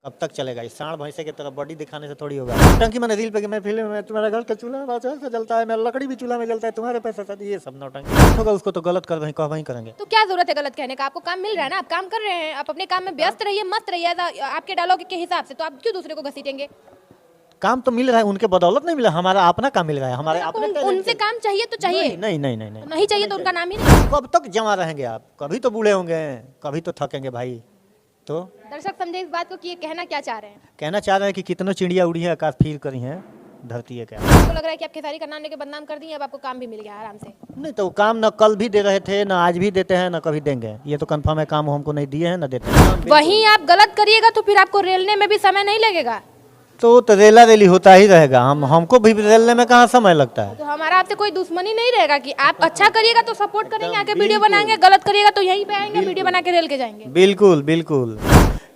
कब तक चलेगा? इस सांड भैंसे की तरह बॉडी दिखाने से थोड़ी होगा। टंकी मैंने रील पे कि मैं फिल्म में तुम्हारा घर का चूल्हा बाजार से जलता है, मेरा लकड़ी भी चूल्हा में जलता है, तुम्हारे पैसे से ये सब नौटंकी होगा। उसको तो गलत कर वहीं कह वहीं करेंगे। तो क्या जरूरत है गलत कहने का? आपको काम मिल रहा है ना, आप काम कर रहे हैं, आप अपने काम में व्यस्त रहिए, मस्त रहिए आपके डायलॉग के हिसाब से। तो आप क्यों दूसरे को घसीटेंगे? काम तो मिल रहा है, उनके बदौलत नहीं मिला, हमारा अपना काम मिल रहा है, हमारे आपको अपने उनसे काम चाहिए तो चाहिए, नहीं नहीं नहीं नहीं नहीं चाहिए तो उनका नाम ही नहीं। कब तक जमा रहेंगे आप? कभी तो बूढ़े होंगे, कभी तो थकेंगे भाई। तो दर्शक समझे इस बात को कि ये कहना क्या चाह रहे हैं? कहना चाह रहे हैं कि कितनों चिड़िया उड़ी है, आकाश फिर करी हैं, धरती है क्या? आपको लग रहा है कि आप खेसारी का नाम लेके बदनाम कर दिए, अब आपको काम भी मिल गया आराम से। नहीं तो काम न कल भी दे रहे थे, न आज भी देते हैं, न कभी देंगे। ये तो कंफर्म है, काम हमको नहीं दिए हैं, न देते हैं। वहीं आप गलत करिएगा तो फिर आपको रेलने में भी समय नहीं लगेगा। तो रेला रेली होता ही रहेगा, हमको भी रेलने में कहाँ समय लगता है। तो हमारा आपसे कोई दुश्मनी नहीं रहेगा कि आप अच्छा करिएगा तो सपोर्ट करेंगे, आके वीडियो बनाएंगे, गलत करिएगा तो यहीं पे आएंगे, वीडियो बना के रेल के जाएंगे। बिल्कुल बिल्कुल।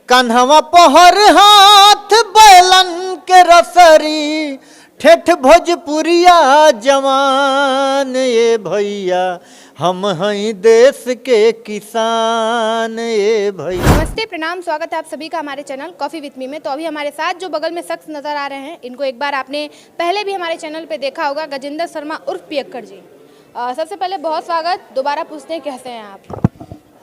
कन्हवा पहर हाथ बैलन के रसरी, ठेठ भोजपुरिया जवान, ये भैया हम हैं देश के किसान, ये भैया। नमस्ते, प्रणाम, स्वागत है आप सभी का हमारे चैनल कॉफ़ी विथ मी में। तो अभी हमारे साथ जो बगल में शख्स नज़र आ रहे हैं, इनको एक बार आपने पहले भी हमारे चैनल पे देखा होगा, गजेंद्र शर्मा उर्फ पियक्कड़ जी। सबसे पहले बहुत स्वागत। दोबारा पूछते हैं, कैसे हैं आप?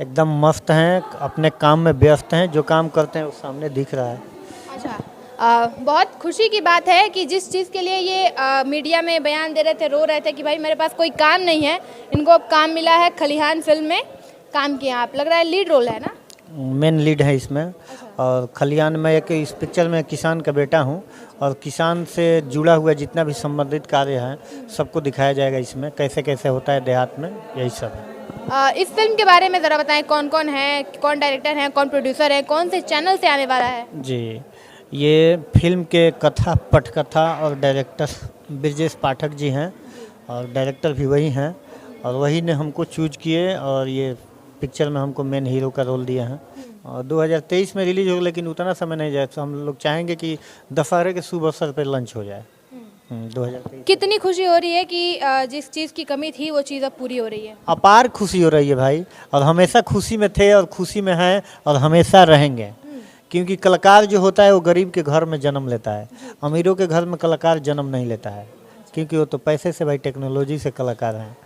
एकदम मस्त हैं, अपने काम में व्यस्त हैं, जो काम करते हैं वो सामने दिख रहा है। अच्छा, बहुत खुशी की बात है कि जिस चीज़ के लिए ये मीडिया में बयान दे रहे थे, रो रहे थे कि भाई मेरे पास कोई काम नहीं है, इनको अब काम मिला है। खलिहान फिल्म में काम किया आप, लग रहा है लीड रोल है ना? मेन लीड है इसमें। और खलिहान में एक इस पिक्चर में किसान का बेटा हूँ, और किसान से जुड़ा हुआ जितना भी संबंधित कार्य है सबको दिखाया जाएगा इसमें, कैसे कैसे होता है देहात में, यही सब है। इस फिल्म के बारे में ज़रा बताएं, कौन कौन है, कौन डायरेक्टर हैं, कौन प्रोड्यूसर है, कौन से चैनल से आने वाला है? जी, ये फिल्म के कथा पटकथा और डायरेक्टर ब्रजेश पाठक जी हैं, और डायरेक्टर भी वही हैं, और वही ने हमको चूज किए, और ये पिक्चर में हमको मेन हीरो का रोल दिया है। और 2023 में रिलीज होगा, लेकिन उतना समय नहीं जाए, तो हम लोग चाहेंगे कि दशहरे के शुभ अवसर पर लॉन्च हो जाए 2023। कितनी खुशी हो रही है कि जिस चीज़ की कमी थी वो चीज़ अब पूरी हो रही है? अपार खुशी हो रही है भाई, और हमेशा खुशी में थे और खुशी में हैं और हमेशा रहेंगे। क्योंकि कलाकार जो होता है वो गरीब के घर में जन्म लेता है, अमीरों के घर में कलाकार जन्म नहीं लेता है, क्योंकि वो तो पैसे से भाई, टेक्नोलॉजी से कलाकार हैं,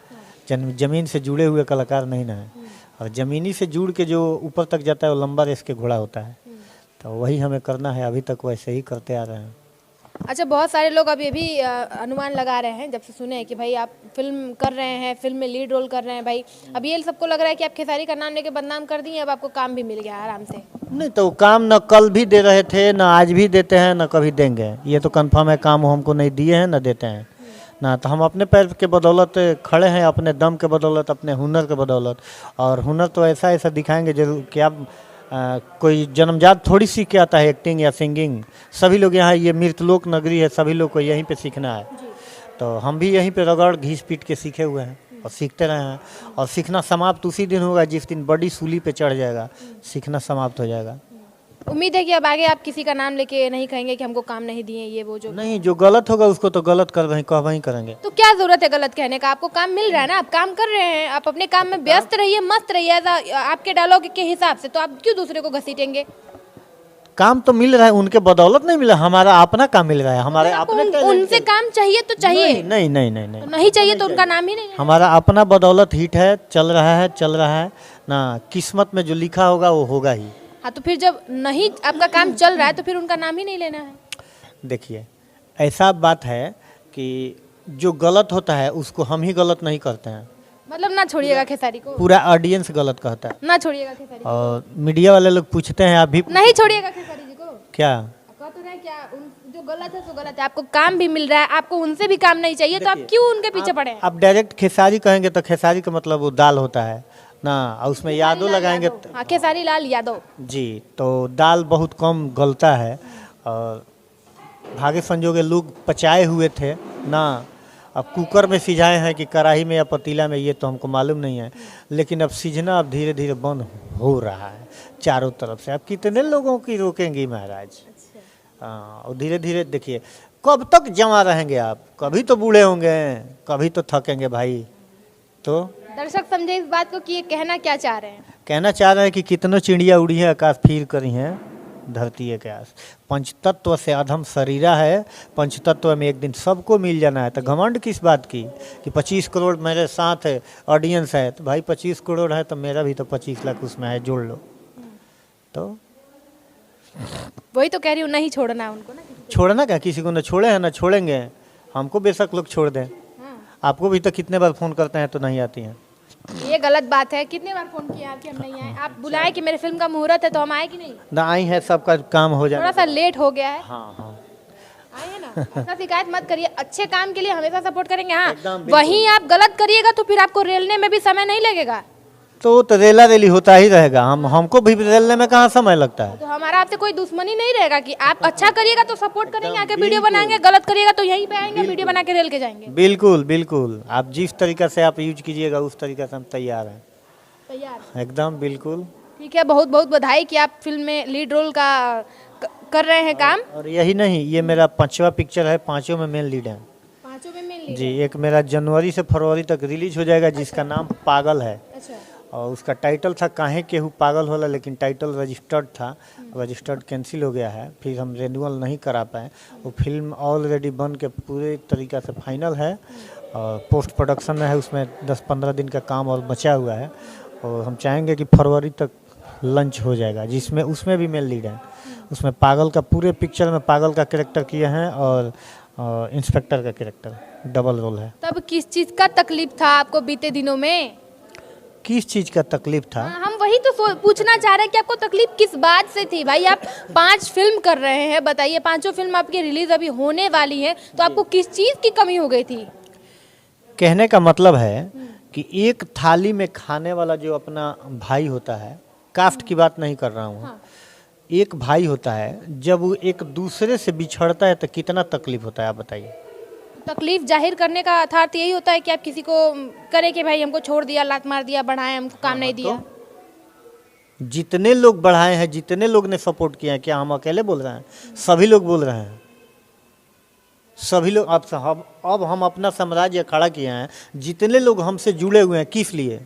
ज़मीन से जुड़े हुए कलाकार नहीं ना है। और ज़मीनी से जुड़ के जो ऊपर तक जाता है वो लंबा रेस के घोड़ा होता है, तो वही हमें करना है, अभी तक वैसे ही करते आ रहे हैं। अच्छा, बहुत सारे लोग अब ये भी अनुमान लगा रहे हैं जब से सुने हैं कि भाई आप फिल्म कर रहे हैं, फिल्म में लीड रोल कर रहे हैं भाई, अब ये सबको लग रहा है कि आप खेसारी का नाम लेके बदनाम कर दिए, अब आपको काम भी मिल गया आराम से। नहीं तो काम न कल भी दे रहे थे, न आज भी देते हैं, न कभी देंगे। ये तो कंफर्म है, काम हमको नहीं दिए हैं, न देते हैं ना। तो हम अपने पैर के बदौलत खड़े हैं, अपने दम के बदौलत, अपने हुनर के बदौलत। और हुनर तो ऐसा ऐसा दिखाएंगे जरूर कि आप कोई जन्मजात थोड़ी सीख के आता है एक्टिंग या सिंगिंग। सभी लोग यहाँ, ये मृतलोक नगरी है, सभी लोग को यहीं पे सीखना है। तो हम भी यहीं पे रगड़ घीस पीट के सीखे हुए हैं और सीखते रहे हैं। और सीखना समाप्त उसी दिन होगा जिस दिन बड़ी सूली पे चढ़ जाएगा, सीखना समाप्त हो जाएगा। उम्मीद है कि अब आगे आप किसी का नाम लेके नहीं कहेंगे कि हमको काम नहीं दिए, ये वो जो नहीं, जो गलत होगा उसको तो गलत कर वहीं कह वहीं करेंगे। तो क्या जरूरत है गलत कहने का? आपको काम मिल रहा है ना, आप काम कर रहे हैं, आप अपने काम में व्यस्त रहिए, मस्त रहिए आपके डायलॉग के हिसाब से। तो आप क्यों दूसरे को घसीटेंगे? काम तो मिल रहा है, उनके बदौलत नहीं मिला, हमारा अपना काम मिल रहा है, हमारे अपने उनसे काम चाहिए तो चाहिए, नहीं नहीं नहीं नहीं, नहीं चाहिए तो उनका नाम ही नहीं है। हमारा अपना बदौलत हिट है, चल रहा है ना। किस्मत में जो लिखा होगा वो होगा ही। हाँ, तो फिर जब नहीं आपका काम चल रहा है तो फिर उनका नाम ही नहीं लेना है। देखिए, ऐसा बात है कि जो गलत होता है उसको हम ही गलत नहीं करते हैं। मतलब ना छोड़िएगा खेसारी को, पूरा ऑडियंस गलत कहता है। ना छोड़िएगा खेसारी को। और मीडिया वाले लोग पूछते हैं, आप भी नहीं छोड़िएगा खेसारी जी को। क्या कह तो रहे क्या, जो गलत है सो गलत है, आपको काम भी मिल रहा है, आपको उनसे भी काम नहीं चाहिए, तो आप क्यों उनके पीछे पड़े हैं? आप डायरेक्ट खेसारी कहेंगे तो खेसारी का मतलब वो दाल होता है ना, और उसमें यादव लगाएंगे। हाँ, खेसारी लाल यादव जी, तो दाल बहुत कम गलता है। और भागे संजोगे लोग पचाए हुए थे ना, अब कुकर में सिझाए हैं कि कढ़ाई में या पतीला में, ये तो हमको मालूम नहीं है। लेकिन अब सिझना अब धीरे धीरे बंद हो रहा है चारों तरफ से। अब कितने लोगों की रोकेंगी महाराज? और धीरे धीरे देखिए, कब तक जमा रहेंगे आप? कभी तो बूढ़े होंगे, कभी तो थकेंगे भाई। तो दर्शक समझे इस बात को कि ये कहना क्या चाह रहे हैं? कहना चाह रहे हैं कि कितनों चिड़िया उड़ी हैं, आकाश फिर करी हैं, धरती एक आस। पंचतत्व से अधम शरीरा है, पंचतत्व में एक दिन सबको मिल जाना है। तो घमंड किस बात की कि 25 करोड़ मेरे साथ है, ऑडियंस है। तो भाई 25 करोड़ है तो मेरा भी तो 25 लाख उसमें है, जोड़ लो। तो वही तो कह रही हूँ, नहीं छोड़ना है उनको ना। छोड़ना क्या, किसी को न छोड़े हैं न छोड़ेंगे। हमको बेशक लोग छोड़ दें, आपको भी तो कितने बार फ़ोन करते हैं तो नहीं आती हैं। ये गलत बात है। कितने बार फोन किया आपके, हम नहीं आए। आप बुलाए कि मेरे फिल्म का मुहूर्त है तो हम आए कि नहीं? ना आई है, सबका काम हो जाए। थोड़ा सा लेट हो गया है। हाँ हाँ, आए हैं ना, ऐसा शिकायत मत करिए। अच्छे काम के लिए हमेशा सपोर्ट करेंगे। हाँ, एकदम बिल्कुल। वहीं आप गलत करिएगा तो फिर आपको रेलने में भी समय नहीं लगेगा। तो रेला रेली होता ही रहेगा। हमको भी रेलने में कहाँ समय लगता है। तो हमारा आपसे कोई दुश्मनी नहीं रहेगा कि आप अच्छा करिएगा तो सपोर्ट करेंगे, आके वीडियो बनाएंगे, गलत करिएगा तो यहीं पे आएंगे, वीडियो बना के रेल के जाएंगे। बिल्कुल बिल्कुल, आप जिस तरीका से आप यूज कीजिएगा उस तरीका से हम तैयार हैं। तैयार, एकदम बिल्कुल। ठीक है। बहुत बहुत बधाई कि आप फिल्म में लीड रोल का कर रहे हैं काम। और यही नहीं, ये मेरा 5वां पिक्चर है, 5 में मेन लीड है। 5 में मेन लीड। जी, एक मेरा जनवरी से फरवरी तक रिलीज हो जाएगा जिसका नाम पागल है। अच्छा, और उसका टाइटल था काहे केहू पागल होला, लेकिन टाइटल रजिस्टर्ड था, रजिस्टर्ड कैंसिल हो गया है, फिर हम रिन्यूअल नहीं करा पाए। वो फिल्म ऑलरेडी बन के पूरे तरीक़ा से फाइनल है और पोस्ट प्रोडक्शन में है। उसमें 10-15 दिन का काम और बचा हुआ है और हम चाहेंगे कि फरवरी तक लंच हो जाएगा, जिसमें उसमें भी मेन लीड है। उसमें पागल का, पूरे पिक्चर में पागल का कैरेक्टर किए हैं और इंस्पेक्टर का कैरेक्टर डबल रोल है। तब किस चीज़ का तकलीफ था आपको बीते दिनों में? किस चीज़ का तकलीफ था? हम वही तो पूछना चाह रहे हैं कि आपको तकलीफ किस बात से थी। भाई आप 5 फिल्म कर रहे हैं, बताइए 5 फिल्म आपकी रिलीज अभी होने वाली है, तो आपको किस चीज़ की कमी हो गई थी? कहने का मतलब है कि एक थाली में खाने वाला जो अपना भाई होता है, कास्ट की बात नहीं कर रहा हूँ। हाँ। एक भाई होता है, जब वो एक दूसरे से बिछड़ता है तो कितना तकलीफ होता है, आप बताइए। तकलीफ जाहिर करने का अर्थात यही होता है कि आप किसी को करें कि भाई हमको छोड़ दिया, लात मार दिया, बढ़ाए, हमको काम नहीं दिया। तो जितने लोग बढ़ाए हैं, जितने लोग ने सपोर्ट किया है, क्या हम अकेले बोल रहे हैं? सभी लोग बोल रहे हैं, सभी लोग। अब हम अपना साम्राज्य खड़ा किए हैं। जितने लोग हमसे जुड़े हुए हैं, किस लिए?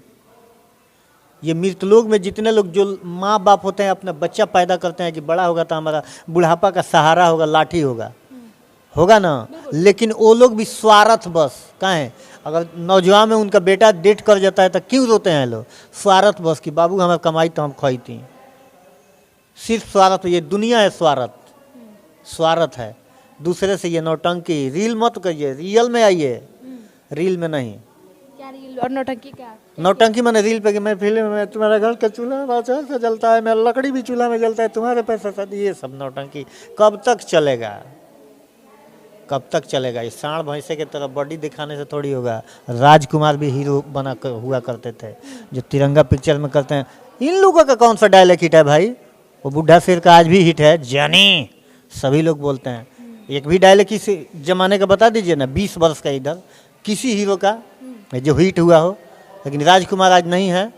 ये मृतलोक में जितने लोग जो माँ बाप होते हैं, अपना बच्चा पैदा करते हैं कि बड़ा होगा तो हमारा बुढ़ापा का सहारा होगा, लाठी होगा ना। लेकिन वो लोग भी स्वार्थ बस काहे, अगर नौजवान में उनका बेटा डेट कर जाता है तो क्यों रोते हैं लोग? स्वार्थ बस कि बाबू हमारा कमाई तो हम खाईती। सिर्फ स्वार्थ, ये दुनिया है स्वार्थ है। दूसरे से ये नौटंकी, रील मत करिए, रियल में आइए, रील में नहीं। क्या रील और नौटंकी? क्या नौटंकी मैंने रील पे कि मैं फिल्म में तुम्हारा घर का चूल्हा से जलता है, मेरा लकड़ी भी चूल्हा में जलता है, तुम्हारे पैसा से, ये सब नौटंकी कब तक चलेगा? कब तक चलेगा? इस सांड भैंसे के तरफ बॉडी दिखाने से थोड़ी होगा। राजकुमार भी हीरो बना कर हुआ करते थे, जो तिरंगा पिक्चर में करते हैं। इन लोगों का कौन सा डायलॉग हिट है भाई? वो बुढ़ा शेर का आज भी हिट है, जानी सभी लोग बोलते हैं। एक भी डायलॉग किसी जमाने का बता दीजिए ना, 20 वर्ष का इधर किसी हीरो का जो हिट हुआ हो। लेकिन राजकुमार आज नहीं है,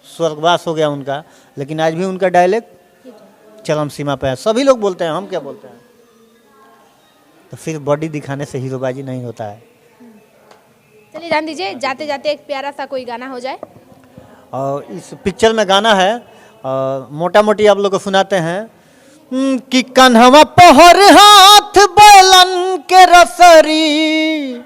स्वर्गवास हो गया उनका, लेकिन आज भी उनका डायलॉग चरम सीमा पे है। सभी लोग बोलते हैं, हम क्या बोलते हैं? तो फिर बॉडी दिखाने से हीरोबाजी नहीं होता है। चलिए जान दीजिए, जाते जाते एक प्यारा सा कोई गाना हो जाए। और इस पिक्चर में गाना है, मोटा मोटी आप लोग को सुनाते हैं कि कन्हवा पहर हाथ बैलन के रसरी,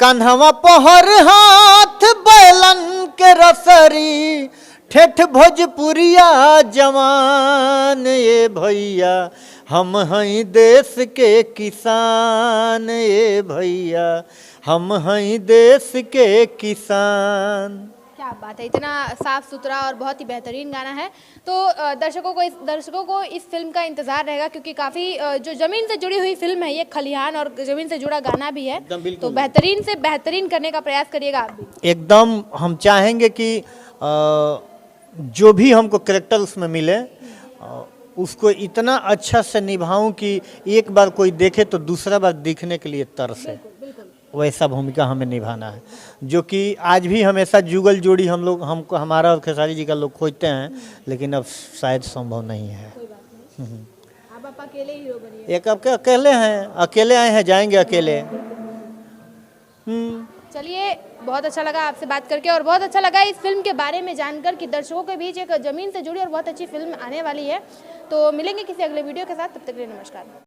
कन्हवा पहर हाथ बैलन के रसरी, ठेठ भोजपुरिया जवान ये भैया, हम हैं देश के किसान ये भैया, हम हैं देश के किसान। क्या बात है, इतना साफ सुथरा और बहुत ही बेहतरीन गाना है। तो दर्शकों को इस फिल्म का इंतजार रहेगा, क्योंकि काफ़ी जो ज़मीन से जुड़ी हुई फिल्म है ये, खलिहान और ज़मीन से जुड़ा गाना भी है, तो बेहतरीन से बेहतरीन करने का प्रयास करिएगा आप भी। एकदम हम चाहेंगे कि जो भी हमको कैरेक्टर उसमें मिले, उसको इतना अच्छा से निभाऊं कि एक बार कोई देखे तो दूसरा बार दिखने के लिए तरसे। वैसा भूमिका हमें निभाना है, जो कि आज भी हमेशा जुगल जोड़ी हमको हमारा और खेसारी जी का लोग खोजते हैं, लेकिन अब शायद संभव नहीं है। आप अकेले हीरो बनिए। एक अब अकेले हैं, अकेले आए हैं, जाएंगे अकेले। चलिए, बहुत अच्छा लगा आपसे बात करके और बहुत अच्छा लगा इस फिल्म के बारे में जानकर कि दर्शकों के बीच एक ज़मीन से जुड़ी और बहुत अच्छी फिल्म आने वाली है। तो मिलेंगे किसी अगले वीडियो के साथ, तब तक के लिए नमस्कार।